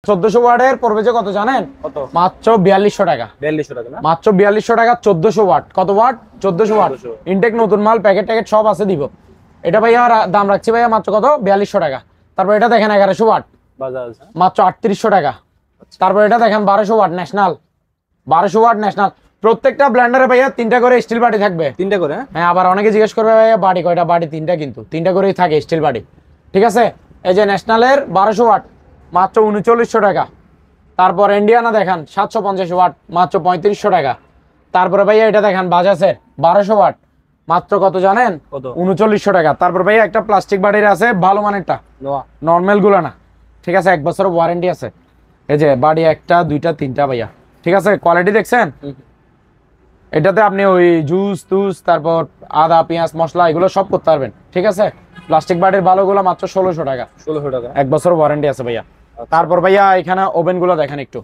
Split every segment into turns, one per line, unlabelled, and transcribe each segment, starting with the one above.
1400 ওয়াটের পড়বে যে কত জানেন?
কত?
মাত্র 4200 টাকা।
4200 টাকা না?
মাত্র 4200 টাকা 1400 ওয়াট। কত ওয়াট? 1400 ওয়াট। ইনটেক নতুন মাল, প্যাকেট ট্যাকেট সব আছে দিব। এটা ভাইয়া দাম রাখছি ভাইয়া মাত্র কত? 4200 টাকা। তারপর এটা দেখেন 1100 ওয়াট,
বাজাজ
মাত্র 3800 টাকা। তারপর এটা দেখেন 1200 ওয়াট ন্যাশনাল, 1200 ওয়াট ন্যাশনাল। প্রত্যেকটা ব্লেন্ডারে ভাইয়া 3টা করে স্টিল বাটি থাকবে।
3টা করে?
হ্যাঁ, আবার অনেকে জিজ্ঞেস করবে ভাইয়া বাটি কয়টা? বাটি 3টা, কিন্তু 3টা করেই থাকে স্টিল বাটি। ঠিক আছে, এই যে ন্যাশনালের 1200 ওয়াট মাত্র 3900 টাকা। তারপর ইন্ডিয়ানা দেখেন 750 ওয়াট মাত্র 3500 টাকা। তারপরে ভাইয়া এটা দেখেন বাজাজের 1200 ওয়াট মাত্র কত জানেন? 3900 টাকা। তারপর ভাইয়া একটা প্লাস্টিক বাটির আছে ভালো মানেরটা, নর্মাল গুলো না। ঠিক আছে, 1 বছরের ওয়ারেন্টি আছে। এই যে বাড়ি 1টা 2টা 3টা ভাইয়া। ঠিক আছে, কোয়ালিটি দেখছেন? এটাতে আপনি ওই জুস টুস, তারপর আদা পেঁয়াজ মশলা এগুলো সব করতে পারবেন। ঠিক আছে, প্লাস্টিক বাটির ভালোগুলো মাত্র 1600 টাকা।
1600 টাকা,
1 বছর ওয়ারেন্টি আছে ভাইয়া। তারপর ভাইয়া এখানে ওভেন গুলো দেখেন একটু,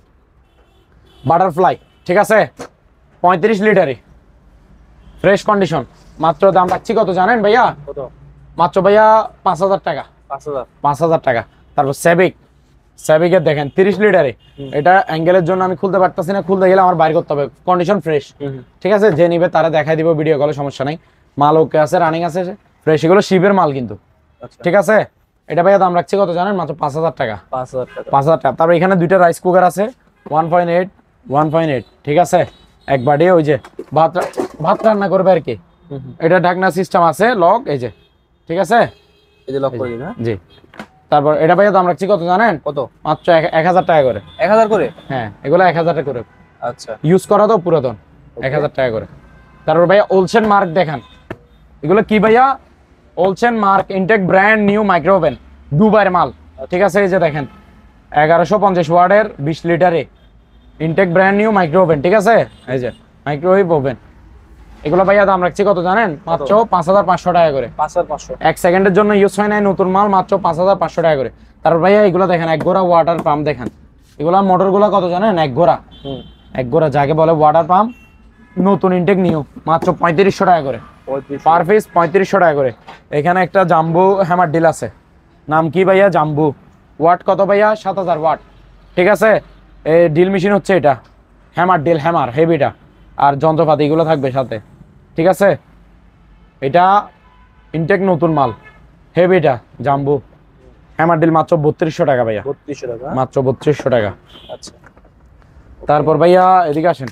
বাটারফ্লাই। ঠিক আছে, 35 লিটারই, ফ্রেশ কন্ডিশন। মাত্র দাম রাখছি কত জানেন ভাইয়া?
কত?
মাত্র ভাইয়া 5000 টাকা। 5000 টাকা। তারপর সেভিকের দেখেন 30 লিটারে। এটা অ্যাঙ্গেলের জন্য আমি খুলতে পারতেছি না, খুলতে গেলে আমার বাইর করতে হবে। Condition fresh. ঠিক আছে, যে নিবে তারা দেখাই দিব ভিডিও কলে, সমস্যা নাই। মাল ওকে আছে, রানিং আছে ফ্রেশ। এগুলো শিপের মাল কিন্তু। ঠিক আছে, এটা ভাইয়া দাম রাখছি কত জানেন? মাত্র 5000 টাকা। 5000 টাকা। তারপর এখানে 2টা রাইস কুকার আছে 1.8। ঠিক আছে, এক বাড়ি ওই যে ভাত রান্না করবে আর কি। এটা ঢাকনা সিস্টেম আছে, লক। এই যে ঠিক আছে,
এই যে লক করে দিন। হ্যাঁ
জি। তারপর এটা ভাইয়া দাম রাখছি কত জানেন? কত? মাত্র 1000 টাকা করে।
1000 করে?
হ্যাঁ, এগুলো 1000 টাকা করে।
আচ্ছা,
ইউজ করা তো পুরাতন, 1000 টাকা করে। তারপর ভাইয়া ওলসেন মার্ক দেখেন, এগুলো কি ভাইয়া? Olsenmark Intech brand new micro oven, দুবাইয়ের মাল। ঠিক আছে, এই যে দেখেন 1150 ওয়াটের 20 লিটারে Intech brand new micro oven. ঠিক আছে, এই যে মাইক্রোওয়েভ ওভেন। এগুলো ভাইয়া দাম রাখছি কত জানেন? মাত্র 5500 টাকা করে।
5500।
1 সেকেন্ডের জন্য ইউজ হয় নাই, নতুন মাল, মাত্র 5500 টাকা করে। তারপর ভাইয়া এগুলো দেখেন এক গোড়া ওয়াটার পাম্প দেখেন। এগুলা মোটর গুলা কত জানেন? এক গোড়া যাকে বলে ওয়াটার পাম্প, নতুন ইনটেক নিউ, মাত্র 3500 টাকা করে পার পিস। 3500 টাকা করে। এখানে একটা জাম্বু হ্যামার ডিল আছে, নাম কি ভাইয়া? জাম্বু। ওয়াট কত ভাইয়া? 7000 ওয়াট। ঠিক আছে, এই ডিল মেশিন হচ্ছে এটা, হ্যামার ডিল, হ্যামার হেভিটা, আর যন্ত্রপাতি এগুলো থাকবে সাথে। ঠিক আছে, এটা ইনটেক নতুন মাল, হেভিটা জাম্বু হ্যামার ডিল, মাত্র 3200 টাকা ভাইয়া।
3200 টাকা,
মাত্র 3200 টাকা।
আচ্ছা,
তারপর ভাইয়া এদিকে আসেন,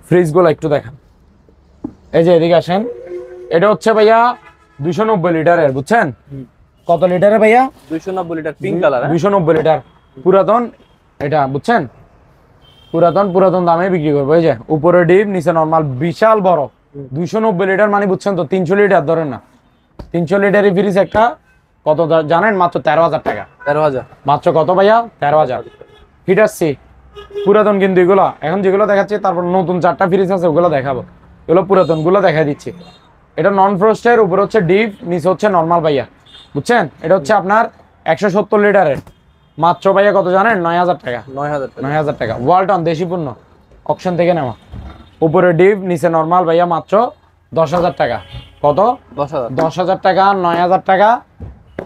ফ্রিজ গুলো একটু দেখেন। এই যে এদিকে আসেন, এটা হচ্ছে ভাইয়া 290 লিটারের, বুঝছেন? কত লিটারের ভাইয়া?
290 লিটার, পিঙ্ক কালার।
290 লিটার পুরাতন এটা, বুঝছেন? পুরাতন দামে বিক্রি করবো। এই যে উপরে ডিপ, নিচে নরমাল, বিশাল বড়। 290 লিটার মানে বুঝছেন তো, 300 লিটার ধরেন না। 300 লিটারের ফ্রিজ একটা কত জানেন? মাত্র 13000 টাকা।
13000
মাত্র কত ভাইয়া? 13000। হিটার সি পুরাতন কিন্তু এগুলো। এখন যেগুলো দেখাচ্ছি, তারপর নতুন 4টা ফ্রিজ আছে ওগুলো দেখাবো। এগুলো পুরাতন গুলো দেখাই দিচ্ছি। এটা নন ফ্রস্টের, উপরে হচ্ছে ডিপ, নিচে হচ্ছে নরমাল ভাইয়া, বুঝছেন? এটা হচ্ছে আপনার 170 লিটারের, মাত্র ভাইয়া কত জানেন? 9000 টাকা। 9000 টাকা। ওয়ালটন দেশি পণ্য, অকশন থেকে নেওয়া। উপরে ডিপ, নিচে নরমাল ভাইয়া, মাত্র 10000 টাকা। কত? 10000 টাকা, 9000 টাকা,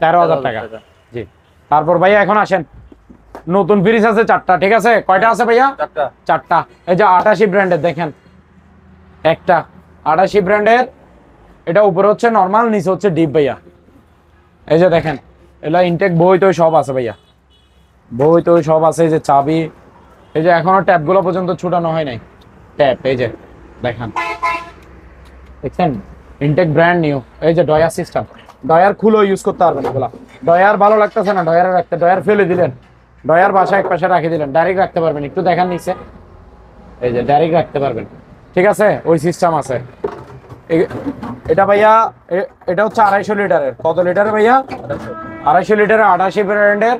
13000 টাকা। জি। তারপর ভাইয়া এখন আসেন, নতুন ফ্রিজ আছে 4টা। ঠিক আছে, কয়টা আছে ভাইয়া? 4টা। এই যে 88 ব্র্যান্ডের দেখেন, একটা 88 ব্র্যান্ডের, এটা উপরে হচ্ছে নরমাল, নিচে হচ্ছে ডিপ ভাইয়া। এই যে দেখেন, এগুলা ইনটেক বই তো সব আছে ভাইয়া, বই তো সব আছে। এই যে চাবি, এই যে এখনো ট্যাপ গুলো পর্যন্ত ছুটানো হয় নাই, ট্যাপ। এই যে দেখেন, দেখছেন? Intech brand new. এই যে ডয়ার সিস্টেম, ডয়ার খুলে ইউজ করতে পারবেন এগুলা। ডয়ার ভালো লাগতেছে না, ডয়ারে রাখতে, ডয়ার ফেলে দিলেন, ডয়ার বাসায় এক পাশে রাখি দিলেন, ডাইরেক্ট রাখতে পারবেন। একটু দেখান নিচে, এই যে ডাইরেক্ট রাখতে পারবেন। ঠিক আছে, ওই সিস্টেম আছে। এটা ভাইয়া, এটা হচ্ছে 250 লিটারের। কত লিটারের ভাইয়া? 250 লিটারের, 88 ব্র্যান্ডের,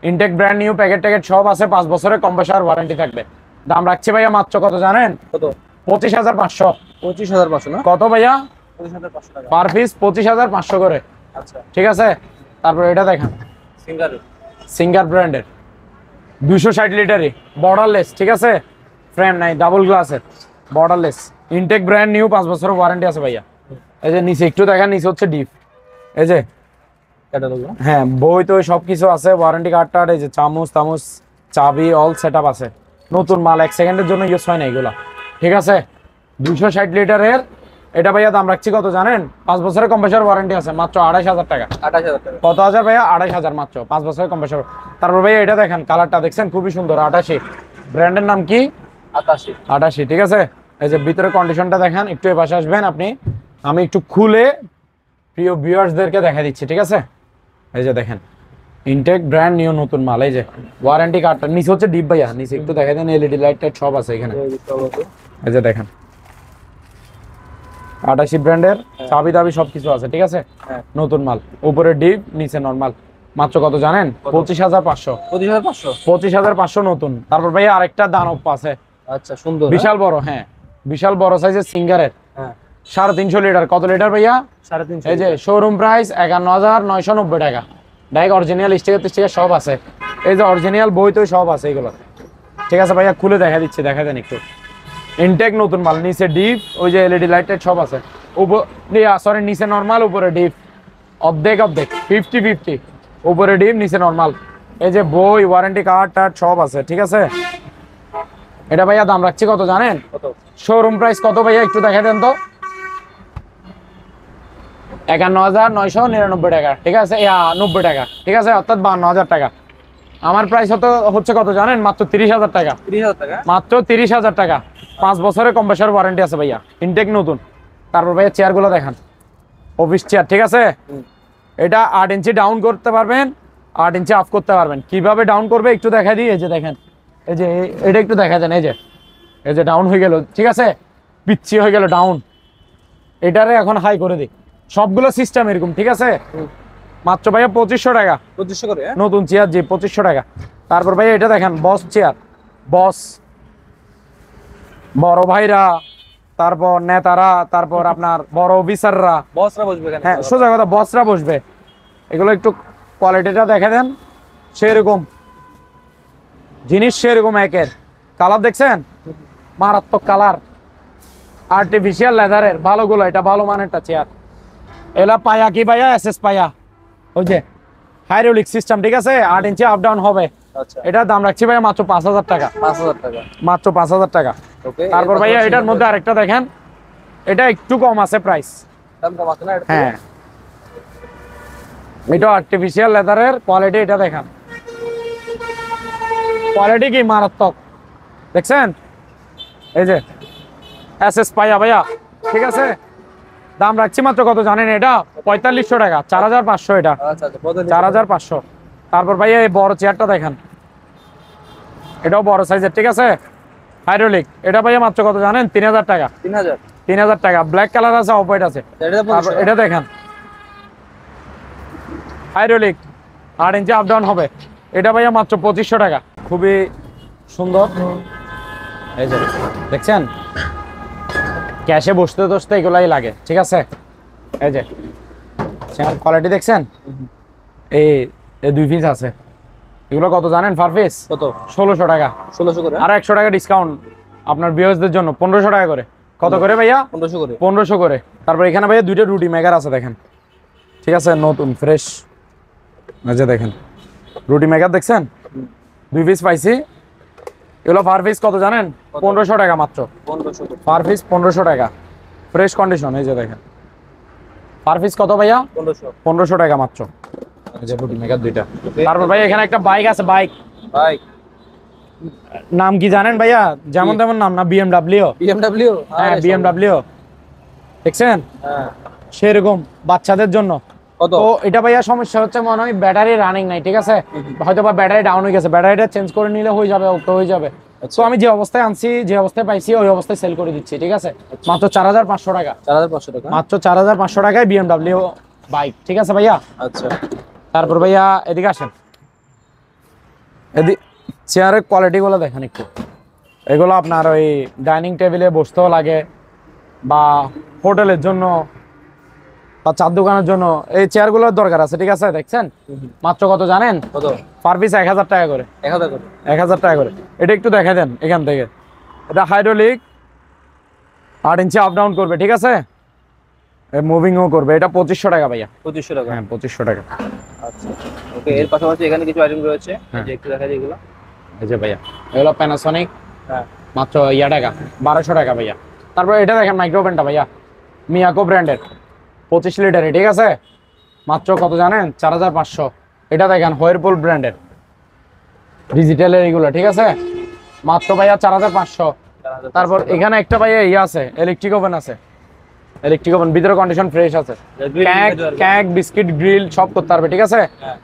ইনটেক ব্র্যান্ড নিউ, প্যাকেট ট্যাকেট সব আছে, 5 বছরের কম্প্রেসার ওয়ারেন্টি থাকবে। দাম রাখছি ভাইয়া মাত্র কত জানেন? কত? 25500।
25500 না?
কত ভাইয়া?
25500 টাকা
পার পিস, 25500 করে।
আচ্ছা,
ঠিক আছে। তারপর এটা দেখেন, সিঙ্গার ব্র্যান্ডের, 260 লিটারই, বর্ডারলেস। ঠিক আছে, ফ্রেম নাই, ডাবল গ্লাসের, বর্ডারলেস, ইনটেক ব্র্যান্ড নিউ, 5 বছরের ওয়ারেন্টি আছে ভাইয়া। এই যে নিচে একটু দেখেন, নিচে হচ্ছে ডিপ। এই যে
ক্যাটালগ।
হ্যাঁ, বই তো সবকিছু আছে, ওয়ারেন্টি কার্ডটা, এই যে চামচ তামচ চাবি অল সেটআপ আছে। নতুন মাল, 1 সেকেন্ডের জন্য ইউজ হয় না এগুলা, ঠিক আছে। 260 লিটারের এটা ভাইয়া দাম রাখছি কত জানেন? 5 বছরের কম্প্রেসর ওয়ারেন্টি আছে, মাত্র 28000 টাকা।
28000 টাকা।
কত হাজার ভাইয়া? 28000 মাত্র, 5 বছরের কম্প্রেসর। তারপর ভাইয়া এটা দেখেন, কালারটা দেখছেন খুবই সুন্দর, 88। ব্র্যান্ডের নাম কি?
88।
88, ঠিক আছে। এই যে ভিতরে কন্ডিশনটা দেখেন, একটু এ পাশে আসবেন আপনি, আমি একটু খুলে প্রিয় ভিউয়ার্সদেরকে দেখা দিচ্ছি, ঠিক আছে। এই যে দেখেন, ইনটেক ব্র্যান্ড নিউ নতুন মাল। এই যে ওয়ারেন্টি কার্ডটা নিচে হচ্ছে ডিপ ভাইয়া, নিচে একটু দেখা দেন, এলইডি লাইট টাইট সব আছে এখানে। এই যে দেখেন 88 ব্র্যান্ডের চাবি দাবি সবকিছু আছে, ঠিক আছে। নতুন মাল, উপরে ডিপ নিচে নরমাল। মাত্র কত জানেন? 25500।
25500।
25500 নতুন। তারপর ভাইয়া আরেকটা দানব আছে,
আচ্ছা সুন্দর,
বিশাল বড়। হ্যাঁ, বিশাল বড় সাইজের সিঙ্গারের।
হ্যাঁ
350 লিটার। কত লিটার ভাইয়া?
350।
এই যে শোরুম প্রাইস 51990 টাকা। ডাইরেক্ট অরিজিনাল স্টিকার সব আছে। এই যে অরিজিনাল বই তো সব আছে এগুলো, ঠিক আছে ভাইয়া। খুলে দেখা দিচ্ছি, দেখা দেন একটু। ইনটেক নতুন মাল, নিচে ডিপ, ওই যে এলইডি লাইট টাইট সব আছে। সরি, নিচে নরমাল, উপরে ডিপ। অর্ধেক 50-50, উপরে ডিপ নিচে নরমাল। এই যে বই, ওয়ারেন্টি কার্ড টার্ড সব আছে, ঠিক আছে। এটা ভাইয়া দাম রাখছি কত জানেন?
কত?
শোরুম প্রাইস কত ভাইয়া একটু দেখা দেন তো? 51999 টাকা, ঠিক আছে। 90 টাকা, ঠিক আছে, অর্থাৎ 52000 টাকা। আমার প্রাইস হচ্ছে কত জানেন? মাত্র 30000 টাকা।
30000 টাকা,
মাত্র 30000 টাকা। 5 বছরের কম্প্রেসর ওয়ারেন্টি আছে ভাইয়া, ইনটেক নতুন। তারপর ভাইয়া চেয়ারগুলো দেখান, অফিস চেয়ার, ঠিক আছে। এটা 8 ইঞ্চি ডাউন করতে পারবেন, 8 ইঞ্চি আপ করতে পারবেন। কিভাবে ডাউন করবে একটু দেখা দিই। এই যে দেখেন, এই যে এটা একটু দেখা দেন। এই যে ডাউন হয়ে গেল, ঠিক আছে, পিচ্ছি হয়ে গেল ডাউন। এটারে এখন হাই করে দিই। সবগুলো সিস্টেম এরকম, ঠিক আছে। মাত্র ভাইয়া 2500 টাকা।
2500 করে।
নতুন চেয়ার, জি 2500 টাকা। তারপর ভাইয়া এটা দেখেন, বস চেয়ার, বস, বড় ভাইরা, তারপর নেতারা, তারপর আপনার বড় অফিসাররা,
বসরা বসবে এখানে।
হ্যাঁ সোজা কথা, বসরা বসবে। এগুলো একটু কোয়ালিটিটা দেখে দেন, সেরকম জিনিস, সেরকম একের। কালার দেখছেন, মারাত্মক কালার, আর্টিফিশিয়াল লেদারের, ভালোগুলো। এটা ভালো মানেরটা চেয়ার। এলা পায়া কি ভাইয়া? এসএস পায়া, ওই যে হাইড্রোলিক সিস্টেম, ঠিক আছে। 8 ইঞ্চি আপ ডাউন হবে।
আচ্ছা,
এটার দাম রাখছি ভাইয়া মাত্র 5000 টাকা।
5000 টাকা,
মাত্র 5000 টাকা।
ওকে।
তারপর ভাইয়া এটার মধ্যে আরেকটা দেখেন, এটা একটু কম আছে প্রাইস।
দাম কম আছে না এটা?
হ্যাঁ, এটা আর্টিফিশিয়াল লেদারের কোয়ালিটি। এটা দেখেন, কোয়ালিটি কি মারাত্মক, দেখছেন। এই যে এসএস পায়া ভাইয়া, ঠিক আছে। দাম রাখছি মাত্র কত জানেন? এটা 4500 টাকা, 4500 এটা,
আচ্ছা আচ্ছা,
4500। তারপর ভাইয়া এই বড় চেয়ারটা দেখেন, এটাও বড় সাইজের, ঠিক আছে, হাইড্রোলিক। এটা ভাইয়া মাত্র কত জানেন? 3000 টাকা।
3000।
3000 টাকা। ব্ল্যাক কালার আছে, অফ হোয়াইট আছে। তারপর এটা দেখেন, হাইড্রোলিক, 8 ইঞ্চি আপ ডাউন হবে। এটা ভাইয়া মাত্র 2500 টাকা। খুবই সুন্দর। এই যে দেখছেন, ক্যাশে বসতে বসতে এগুলাই লাগে, ঠিক আছে। এই যে কোয়ালিটি দেখছেন, এই 2 পিস আছে। এগুলো কত জানেন? পার পিস
কত?
1600 টাকা।
1600 করে।
আর 100 টাকা ডিসকাউন্ট আপনার ভিউয়ার্সদের জন্য, 1500 টাকা করে। কত করে ভাইয়া?
1500 করে।
1500 করে। তারপর এখানে ভাইয়া 2টা রুটি মেকার আছে, দেখেন, ঠিক আছে, নতুন ফ্রেশ। এই যে দেখেন রুটি মেকার, দেখছেন 2 পিস পাইছি। এগুলো পার পিস কত জানেন? 1500 টাকা মাত্র।
1500 করে।
পার পিস 1500 টাকা, ফ্রেশ কন্ডিশন। এই যে দেখেন, পার পিস কত ভাইয়া?
1500।
1500 টাকা মাত্র। এই যে রুটি মেকার 2টা। তারপর ভাই এখানে একটা বাইক আছে, বাইক।
ভাই
নাম কি জানেন ভাইয়া? যেমন তেমন নাম না, বিএমডব্লিউ।
BMW।
হ্যাঁ, বিএমডব্লিউ, দেখছেন,
হ্যাঁ।
সেরকম বাচ্চাদের জন্য।
কত?
তো এটা ভাইয়া সমস্যা হচ্ছে মনে হয় ব্যাটারি রানিং নাই, ঠিক আছে। হয়তো বা ব্যাটারি ডাউন হয়ে গেছে, ব্যাটারিটা চেঞ্জ করে নিলে হয়ে যাবে, ওকে হয়ে যাবে। তো আমি যে অবস্থায় আনছি, যে অবস্থায় পাইছি, ওই অবস্থায় সেল করে দিচ্ছি, ঠিক আছে। মাত্র 4500 টাকা।
4500 টাকা।
মাত্র 4500 টাকায় বিএমডব্লিউ বাইক, ঠিক আছে ভাইয়া।
আচ্ছা,
তারপর ভাইয়া এদিকে আসেন, এদিকে চেয়ারের কোয়ালিটি গুলো দেখেন একটু। এগুলো আপনার ওই ডাইনিং টেবিলে বসতেও লাগে, বা হোটেলের জন্য, বা চার দোকানের জন্য এই চেয়ারগুলোর দরকার আছে, ঠিক আছে। দেখছেন মাত্র কত জানেন?
কত?
পার পিস 1000 টাকা করে।
1000 করে।
1000 টাকা করে। এটা একটু দেখে দেন এখান থেকে। এটা হাইড্রোলিক, 8 ইঞ্চি আপ ডাউন করবে, ঠিক আছে। মুভিংও করবে। এটা 2500 টাকা ভাইয়া।
2500 টাকা।
হ্যাঁ 2500 টাকা।
আচ্ছা ওকে, এর পাশাপাশি এখানে কিছু আইটেম রয়েছে,
হ্যাঁ।
যে একটু দেখা যায় এগুলো।
এই যে ভাইয়া এগুলো প্যানাসোনিক,
হ্যাঁ
মাত্র টাকা 1200 টাকা ভাইয়া। তারপর এটা দেখেন মাইক্রোওভেনটা ভাইয়া, মিয়াকো ব্র্যান্ডের 25 লিটারের, ঠিক আছে, মাত্র কত জানেন? 4500। এটা দেখেন হোয়ারপুল ব্র্যান্ডের ডিজিটালের এগুলো, ঠিক আছে, মাত্র ভাইয়া 4500। তারপর এখানে একটা ভাইয়া ইয়ে আছে, ইলেকট্রিক ওভেন আছে, ইলেকট্রিক ওভেন, ভিতরে কন্ডিশন ফ্রেশ আছে, কেক কেক বিস্কিট গ্রিল সব করতে পারবে, ঠিক আছে।
হ্যাঁ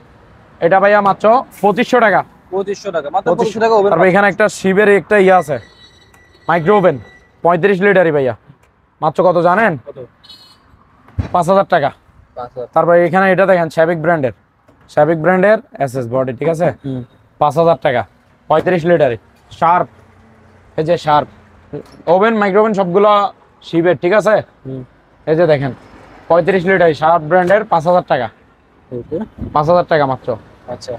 এটা ভাইয়া মাত্র 2500 টাকা।
2500 টাকা, মাত্র 2500 টাকা ওভেন।
তারপর এখানে একটা শিবের একটা ইয়ে আছে মাইক্রো ওভেন 35 লিটারই ভাইয়া, মাত্র কত জানেন?
কত?
5000 টাকা।
5000।
তারপর এখানে এটা দেখেন শ্যাবিক ব্র্যান্ডের এসএস বডি, ঠিক আছে, 5000 টাকা 35 লিটারই, শার্প, এই যে শার্প ওভেন মাইক্রোওভেন সবগুলো শিবের, ঠিক আছে। এই যে দেখেন 35 লিটার শার্প ব্র্যান্ডের 5000 টাকা।
ওকে
5000 টাকা মাত্র।
আচ্ছা,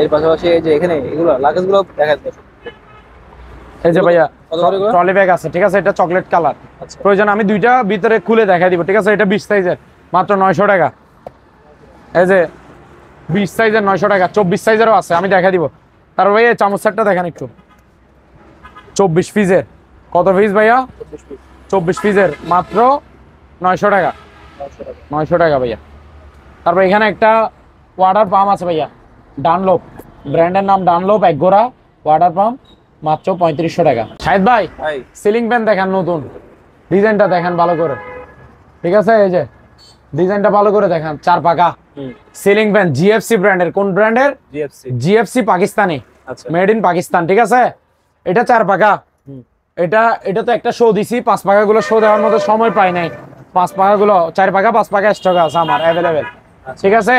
এর পাশাপাশি এই যে এখানে এগুলো লাগেজগুলো দেখা যাচ্ছে।
এই যে ভাইয়া
কত করে এগুলো?
ট্রলি ব্যাগ আছে, ঠিক আছে, এটা চকলেট কালার।
আচ্ছা
প্রয়োজন আমি দুইটা ভিতরে খুলে দেখাই দিব, ঠিক আছে। এটা 20 সাইজের, মাত্র 900 টাকা। এই যে 20 সাইজের 900 টাকা, 24 সাইজেরও আছে, আমি দেখাই দিব। তারপর ভাইয়া চামচ সেটটা দেখেন একটু, 24 পিসের, কত পিস ভাইয়া?
25 পিস,
24 পিসের, মাত্র 900 টাকা।
900 টাকা।
900 টাকা ভাইয়া। তারপর এখানে একটা ওয়াটার পাম্প আছে ভাইয়া, ডানলোপ ব্র্যান্ডের নাম, ডানলোপ এক গোড়া ওয়াটার পাম্প, মাত্র 3500 টাকা। শাহিদ ভাই
ভাই
সিলিং ফ্যান দেখেন, নতুন ডিজাইনটা দেখেন ভালো করে, ঠিক আছে। এই যে ডিজাইনটা ভালো করে দেখেন, 4 পাকা সিলিং ফ্যান, জিএফসি ব্র্যান্ডের। কোন ব্র্যান্ডের?
জিএফসি।
জিএফসি পাকিস্তানি,
আচ্ছা
মেড ইন পাকিস্তান, ঠিক আছে। এটা 4 পাকা। এটা তো একটা শো দিছি, 5 পাকা গুলো শো দেওয়ার মতো সময় পাই নাই। 5 পাকা গুলো 4 পাকা 5 পাকা স্টক আছে আমার অ্যাভেলেবেল, ঠিক আছে।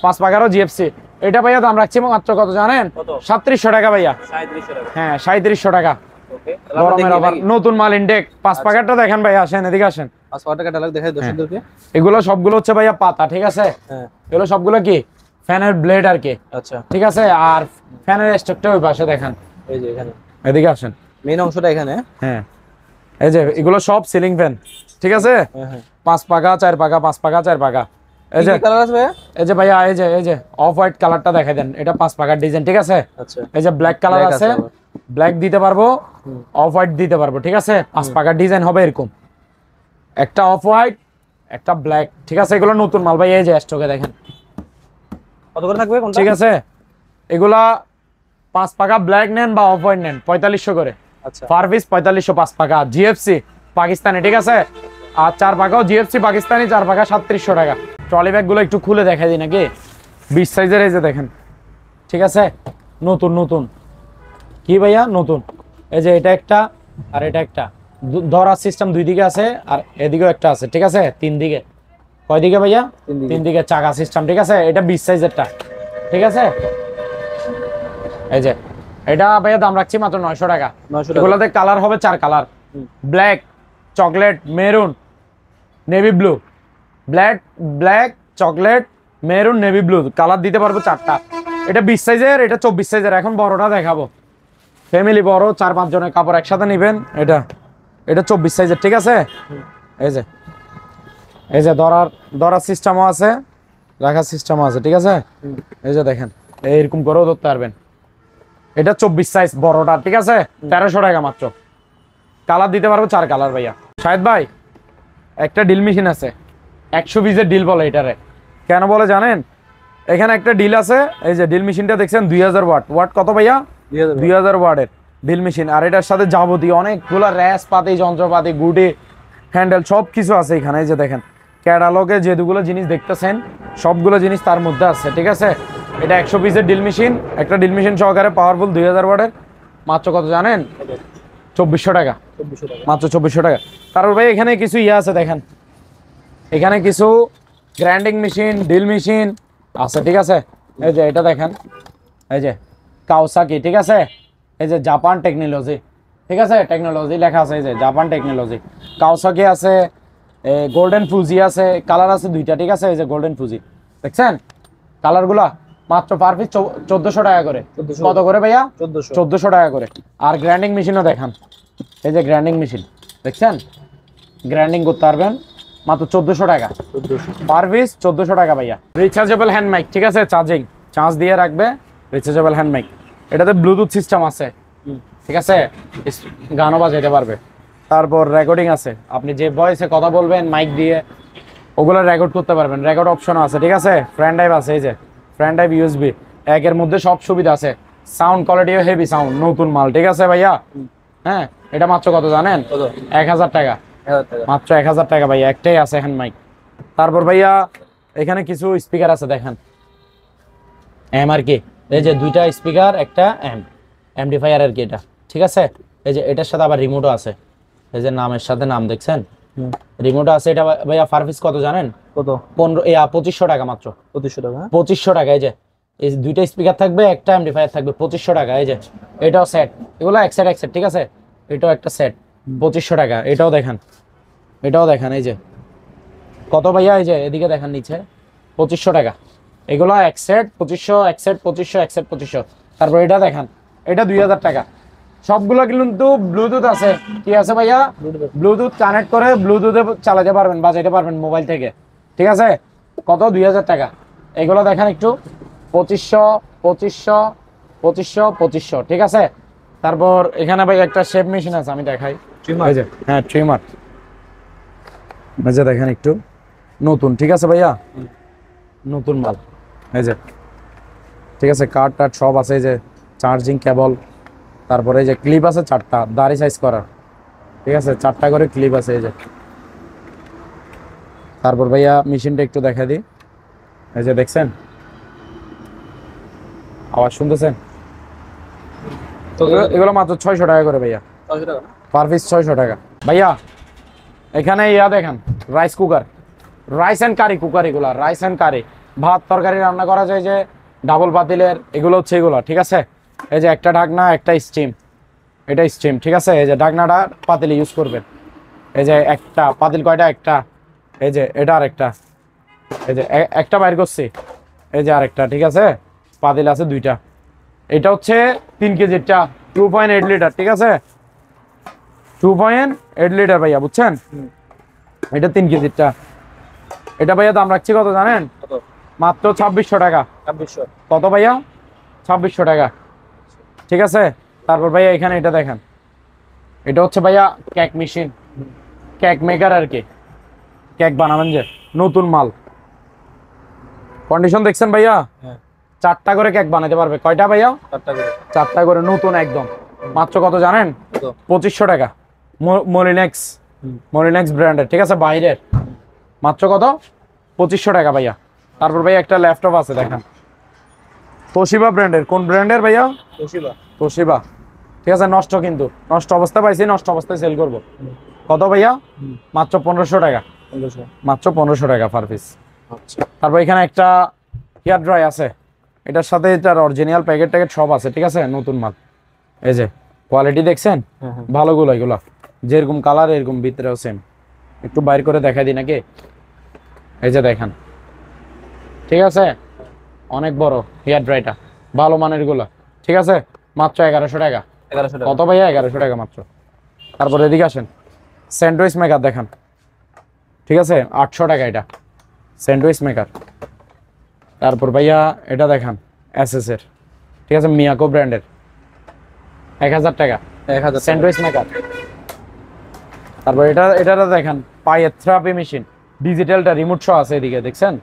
5 পাকারও জিএফসি। এটা ভাইয়া দাম রাখছি মাত্র কত জানেন?
কত?
3700 টাকা ভাইয়া।
3700 টাকা।
হ্যাঁ 3700 টাকা।
ওকে,
গরমের আবার নতুন মাল ইনটেক। 5 পাকারটা দেখেন ভাই, আসেন এদিকে আসেন।
500 টাকা ডায়লগ দেখাই দর্শকদেরকে।
এগুলো সবগুলো হচ্ছে ভাইয়া পাতা, ঠিক আছে।
হ্যাঁ
এগুলো সবগুলো কি ফ্যানের ব্লেড আর কি,
আচ্ছা,
ঠিক আছে। আর ফ্যানের স্টকটা ওই পাশে দেখেন,
এই যে এখানে
এদিকে আসেন।
মেইন অংশটা এখানে।
হ্যাঁ এই যে এগুলো সব সিলিং ফ্যান, ঠিক আছে।
হ্যাঁ হ্যাঁ
5 পাকা 4 পাকা 5 পাকা 4 পাকা। এই যে
কি কালার আছে ভাই?
এই যে ভাইয়া এই যে অফ হোয়াইট কালারটা দেখাই দেন, এটা 5 পাকার ডিজাইন, ঠিক আছে।
আচ্ছা
এই যে ব্ল্যাক কালার
Black
আছে,
আছে আবার।
ব্ল্যাক দিতে পারবো, অফ হোয়াইট দিতে পারবো, ঠিক আছে। 5 পাকার ডিজাইন হবে এরকম, একটা অফ হোয়াইট একটা ব্ল্যাক, ঠিক আছে। এগুলো নতুন মাল ভাই, এই যে স্টকে দেখেন,
কত করে থাকবে কোনটা?
ঠিক আছে। এগুলা 5 পাকা ব্ল্যাক নেন বা অফ হোয়াইট নেন 4500 করে
আচ্ছা
পার পিস, 4500 5 পাকা জিএফসি পাকিস্তানি, ঠিক আছে। আর 4 পাকাও জিএফসি পাকিস্তানি, 4 পাকা 3700 টাকা। ট্রলি ব্যাগ গুলো একটু খুলে দেখাই দিই নাকি, 20 সাইজের, এই যে দেখেন, ঠিক আছে। নতুন নতুন কি ভাইয়া? নতুন। এই যে এটা একটা আর এটা একটা, ধরার সিস্টেম 2 দিকে আছে, আর এদিকেও একটা আছে, ঠিক আছে। 3 দিকে, কয় দিকে ভাইয়া? 3 দিকে চাকা সিস্টেম, ঠিক আছে। এটা 20 সাইজেরটা, ঠিক আছে। এই যে এটা ভাইয়া দাম রাখছি মাত্র 900 টাকা।
900 টাকা।
এগুলোতে কালার হবে 4 colour, black, chocolate, maroon, navy blue. Black chocolate maroon navy blue colour দিতে পারবো 4টা। এটা 20 সাইজের, এটা 24 সাইজের। এখন বড়টা দেখাবো, ফ্যামিলি বড় 4-5 জনের কাপড় একসাথে নেবেন। এটা 24 সাইজের, ঠিক আছে। এই যে ধরার সিস্টেমও আছে, রাখার সিস্টেমও আছে, ঠিক আছে। এই যে দেখেন, এইরকম করেও ধরতে পারবেন। এটা 24 সাইজ বড়টা, ঠিক আছে, 1300 টাকা মাত্র। কালার দিতে পারবো 4 কালার ভাইয়া। শাহেদ ভাই একটা ডিল মেশিন আছে, 100 পিসের ডিল বলে এটারে। কেন বলে জানেন? এখানে একটা ডিল আছে, এই যে ডিল মেশিনটা দেখছেন 2000 ওয়াট কত ভাইয়া? 2000 ওয়াটের ডিল মেশিন। আর এটার সাথে যাবতীয় অনেকগুলো র্যাস পাতি, যন্ত্রপাতি, গুটি, হ্যান্ডেল সব কিছু আছে এখানে। এই যে দেখেন ক্যাটালগে যেগুলো জিনিস দেখতেছেন সবগুলো জিনিস তার মধ্যে আছে, ঠিক আছে। এটা 100 পিসের ডিল মেশিন, একটা ডিল মেশিন সহকারে পাওয়ারফুল 2000 ওয়াটের, মাত্র কত জানেন? 2400 টাকা,
2400 টাকা।
মাত্র 2400 টাকা। তারপর ভাই এখানে কিছু ইয়ে আছে দেখেন, এখানে কিছু গ্রাইন্ডিং মেশিন, ডিল মেশিন আছে, ঠিক আছে। এই যে এটা দেখেন, এই যে কাওসাকি, ঠিক আছে। এই যে জাপান টেকনোলজি, ঠিক আছে, টেকনোলজি লেখা আছে, এই যে জাপান টেকনোলজি। কাওসাকি আছে, গোল্ডেন ফুজি আছে, কালার আছে 2টা, ঠিক আছে। এই যে গোল্ডেন ফুজি দেখছেন কালারগুলা, মাত্র পার পিস 1400 টাকা করে।
1400
কত করে ভাইয়া?
1400
1400 টাকা করে। আর গ্রাইন্ডিং মেশিনও দেখান, এই যে গ্রাইন্ডিং মেশিন দেখছেন, গ্রাইন্ডিং করতে পারবেন মাত্র 1400 টাকা
1400
পার পিস 1400 টাকা ভাইয়া রিচার্জেবল হ্যান্ড মাইক ঠিক আছে চার্জ দিয়ে রাখবে রিচার্জেবল হ্যান্ড মাইক এটাতে ব্লুটুথ সিস্টেম আছে ঠিক আছে গানও বাজাইতে পারবে তারপর রেকর্ডিং আছে আপনি যে ভয়েসে কথা বলবেন মাইক দিয়ে ওগুলো রেকর্ড করতে পারবেন রেকর্ড অপশনও আছে ঠিক আছে ফ্রেন্ড ড্রাইভ আছে এই যে ফ্রেন্ড ড্রাইভ ইউএসবি একের মধ্যে সব সুবিধা আছে সাউন্ড কোয়ালিটিও হেভি সাউন্ড নতুন মাল ঠিক আছে ভাইয়া হ্যাঁ এটা মাত্র কত জানেন
কত
1000 টাকা
1000 টাকা
মাত্র 1000 টাকা ভাইয়া একটাই আছে হ্যান্ড মাইক তারপর ভাইয়া এখানে কিছু স্পিকার আছে দেখেন এম আর কি এই যে দুইটা স্পিকার একটা এমপ্লিফায়ার আর কি এটা ঠিক আছে এই যে এটার সাথে আবার রিমোটও আছে এই যে নামের সাথে নাম দেখছেন রিমোটও আছে এটা ভাইয়া পার পিস কত জানেন
কত
2500 টাকা মাত্র
2500 টাকা
2500 টাকা এই যে এই দুইটা স্পিকার থাকবে একটা এমপ্লিফায়ার থাকবে 2500 টাকা এই যে এটাও সেট এগুলো এক সেট ঠিক আছে এটাও একটা সেট 2500 টাকা এটাও দেখেন এই যে কত ভাইয়া এই যে এদিকে দেখেন নিচে 2500 টাকা এগুলো এক সেট 2500 এক সেট 2500 এক সেট 2500 তারপর এটা দেখেন এটা 2000 টাকা সবগুলো কিন্তু ব্লুটুথ আছে কি আছে ভাইয়া ব্লুটুথ কানেক্ট করে ব্লুটুথে চালাতে পারবেন বাজাইতে পারবেন মোবাইল থেকে ঠিক আছে কত 2000 টাকা এগুলো দেখেন একটু 2500 ঠিক আছে তারপর এখানে ভাই একটা শেপ মেশিন আছে আমি দেখাই এই যে হ্যাঁ ট্রিমার এই যে দেখেন একটু নতুন ঠিক আছে ভাইয়া নতুন মাল এই যে ঠিক আছে কার্ড টার্ড সব আছে এই যে চার্জিং কেবল তারপরে এই যে ক্লিপ আছে 4টা দাড়ি সাইজ করার ঠিক আছে 4টা করে ক্লিপ আছে এই যে তারপর ভাইয়া মেশিনটা একটু দেখা দিই এই যে দেখছেন আওয়াজ শুনতেছেন এগুলো মাত্র 600 টাকা করে ভাইয়া
600 টাকা
পার পিস 600 টাকা ভাইয়া এখানে দেখেন rice cooker rice and curry cooker এগুলা রাইস এন্ড কারি ভাত তরকারি রান্না করা যায় যে ডাবল পাতিলের এগুলো হচ্ছে এগুলো ঠিক আছে এই যে একটা ঢাকনা একটা স্টিম এটা স্টিম ঠিক আছে এই যে ঢাকনাটা পাতিলে ইউজ করবেন এই যে একটা পাতিল কয়টা একটা এই যে এটা আরেকটা এই যে একটা বাইর করছি এই যে আরেকটা ঠিক আছে পাতিল আছে দুইটা এটা হচ্ছে 3 কেজিটা 2.8 লিটার ঠিক আছে 2.8 লিটার ভাইয়া বুঝছেন এটা 3 কেজিটা এটা ভাইয়া দাম রাখছি কত জানেন
কত
মাত্র 2600 টাকা
2600
কত ভাইয়া 2600 টাকা ঠিক আছে তারপর ভাইয়া এখানে এটা দেখেন এটা হচ্ছে ভাইয়া কেক মেশিন কেক মেকার আর কি কেক বানাবেন যে নতুন মাল কন্ডিশন দেখছেন ভাইয়া
হ্যাঁ
4টা করে কেক বানাতে পারবে কয়টা ভাইয়া
4টা করে
4টা করে নতুন একদম মাত্র কত জানেন
কত
2500 টাকা মলিনেক্স ব্র্যান্ডের ঠিক আছে বাইরের মাত্র কত 2500 টাকা ভাইয়া তারপর ভাইয়া একটা ল্যাপটপ আছে দেখেন তোশিবা ব্র্যান্ডের কোন ব্র্যান্ডের ভাইয়া তোশিবা ঠিক আছে নষ্ট কিন্তু নষ্ট অবস্থা পাইছি নষ্ট অবস্থায় সেল করব কত ভাইয়া মাত্র 1500 টাকা
1500
মাত্র 1500 টাকা পার পিস
আচ্ছা
তারপর এখানে একটা হেয়ার ড্রাই আছে এটার সাথে এটার অরিজিনাল প্যাকেট ট্যাকেট সব আছে ঠিক আছে নতুন মাল এই যে কোয়ালিটি দেখছেন
হ্যাঁ হ্যাঁ
ভালোগুলো এগুলো যেরকম কালার এরকম ভিতরেও সেম একটু বাইর করে দেখাই দিই নাকি এই যে দেখেন ঠিক আছে অনেক বড় হেয়ার ড্রাইটা ভালো মানের গুলো ঠিক আছে মাত্র 1100 টাকা
1100 টাকা
কত ভাইয়া 1100 টাকা মাত্র তারপর এদিকে আসেন স্যান্ডউইচ মেকার দেখেন ঠিক আছে 800 টাকা এটা স্যান্ডউইচ মেকার তারপর ভাইয়া এটা দেখেন এসএস এর ঠিক আছে মিয়াকো ব্র্যান্ডের 1000 টাকা
1000
স্যান্ডউইচ মেকার তারপর এটা দেখেন পায়ের থেরাপি মেশিন ডিজিটালটা রিমোট সহ আছে এদিকে দেখছেন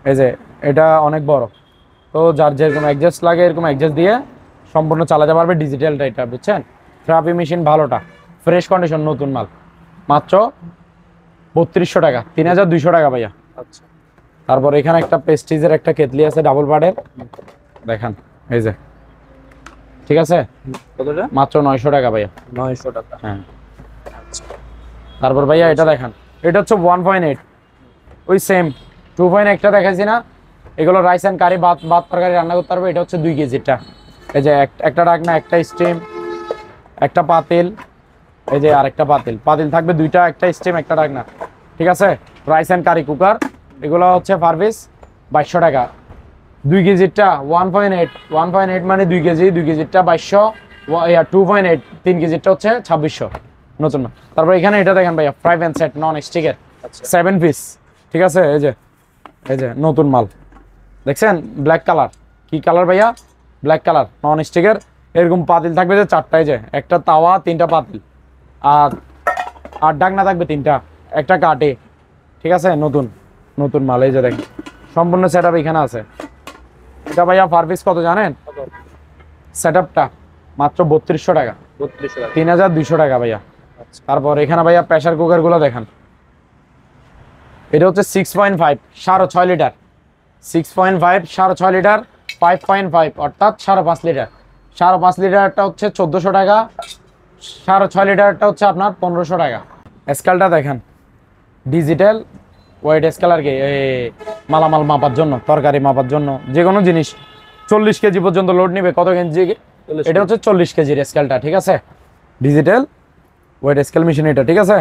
এই যে এটা অনেক বড় তো যার যেরকম অ্যাডজাস্ট লাগে এরকম অ্যাডজাস্ট দিয়ে সম্পূর্ণ চালাতে পারবে ডিজিটালটা এটা বুঝছেন থেরাপি মেশিন ভালোটা ফ্রেশ কন্ডিশন নতুন মাল মাত্র 3200 টাকা 3200 টাকা ভাইয়া
আচ্ছা
তারপর এখানে একটা পেস্টিজের একটা কেতলি আছে ডাবল পার্টের দেখেন এই যে ঠিক আছে
কতটা
মাত্র 900 টাকা ভাইয়া
900 টাকা
হ্যাঁ তারপর ভাইয়া এটা দেখেন এটা হচ্ছে 1.8 ওই সেম 2.1টা দেখাইছি না এগুলো রাইস এন্ড কারি ভাত তরকারি রান্না করতে পারবে এটা হচ্ছে 2 কেজিটা এই যে একটা ঢাকনা একটা স্টিম একটা পাতিল এই যে আরেকটা পাতিল থাকবে দুইটা একটা স্টিম একটা ঢাকনা ঠিক আছে রাইস এন্ড কারি কুকার এগুলো হচ্ছে পার পিস 2200 টাকা 2 কেজিটা 1.8 মানে 2 কেজি 2 কেজিটা 2200 2.8 3 কেজিটা হচ্ছে 2600 নতুন না তারপর এখানে এটা দেখেন ভাইয়া ফ্রাই প্যান সেট নন স্টিকের
আচ্ছা
7 পিস, ঠিক আছে। এই যে নতুন মাল দেখছেন, ব্ল্যাক কালার। কি কালার ভাইয়া? ব্ল্যাক কালার, নন স্টিকের। এরকম পাতিল থাকবে যে 4টা, এই যে একটা তাওয়া, 3টা পাতিল, আর ডাকনা থাকবে 3টা, একটা কাটে, ঠিক আছে। নতুন মাল, এই যে দেখেন সম্পূর্ণ সেট আপ এখানে আছে। এটা ভাইয়া পার পিস কত জানেন?
কত?
সেট আপটা মাত্র 3200 টাকা,
3200 টাকা।
3200 টাকা ভাইয়া।
আচ্ছা
তারপর এখানে ভাইয়া প্রেসার কুকার গুলো দেখেন। এটা হচ্ছে 6.5, 6.5 লিটার, 6.5 6.5 লিটার, 5.5 অর্থাৎ 5.5 লিটার। 5.5 লিটারটা হচ্ছে 1400 টাকা, 6.5 লিটারটা হচ্ছে আপনার 1500 টাকা। স্কেলটা দেখেন, ডিজিটাল ওয়েট স্কেল আর কি, মালামাল মাপার জন্য, তরকারি মাপার জন্য, যে কোনো জিনিস 40 কেজি পর্যন্ত লোড নিবে। কত কেজি? এটা হচ্ছে 40 কেজির স্কেলটা, ঠিক আছে। ডিজিটাল ওয়েট স্কেল মেশিন এটা, ঠিক আছে।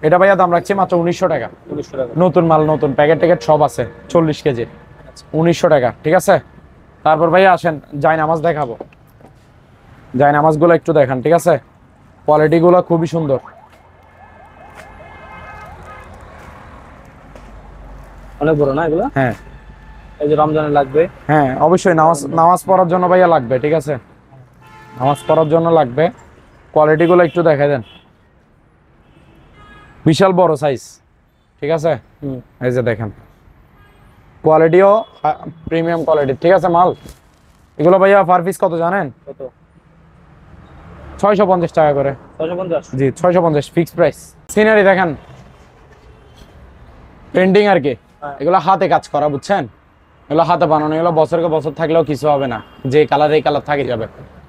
এটা ভাইয়া দাম রাখছি মাত্র 1900 টাকা।
1900 টাকা।
নতুন মাল, নতুন প্যাকেট ট্যাকেট সব আছে, 40 কেজির, 1900 টাকা, ঠিক আছে। তারপর ভাইয়া আসেন জায়নামাজ দেখাবো। জায়নামাজগুলো একটু দেখান, ঠিক আছে। কোয়ালিটিগুলো খুবই সুন্দর।
অনেক বড় না এগুলো?
হ্যাঁ
এই যে রমজানে লাগবে।
হ্যাঁ, অবশ্যই নামাজ পড়ার জন্য ভাইয়া লাগবে, ঠিক আছে। নামাজ পড়ার জন্য লাগবে। কোয়ালিটিগুলো একটু দেখাই দেন, বিশাল বড় সাইজ, ঠিক আছে। এই যে দেখেন, কোয়ালিটিও প্রিমিয়াম কোয়ালিটি, ঠিক আছে মাল। এগুলো ভাইয়া পার পিস কত জানেন?
কত?
650 টাকা করে।
650?
জি 650 ফিক্সড প্রাইস। সিনারি দেখেন, পেন্টিং আর কি, এগুলো হাতে কাজ করা, বুঝছেন। এগুলো হাতে বানানো, এগুলো বছরকে বছর থাকলেও কিছু হবে না, যে কালার এই কালার থাকে যাবে।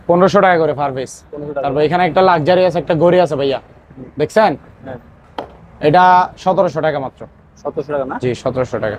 1500 টাকা করে পার পিস।
1500 টাকা।
তারপর এখানে একটা লাক্সারি আছে, একটা গড়ি আছে ভাইয়া, দেখছেন।
হ্যাঁ
এটা 1700 টাকা মাত্র।
1700 টাকা না?
জি 1700 টাকা।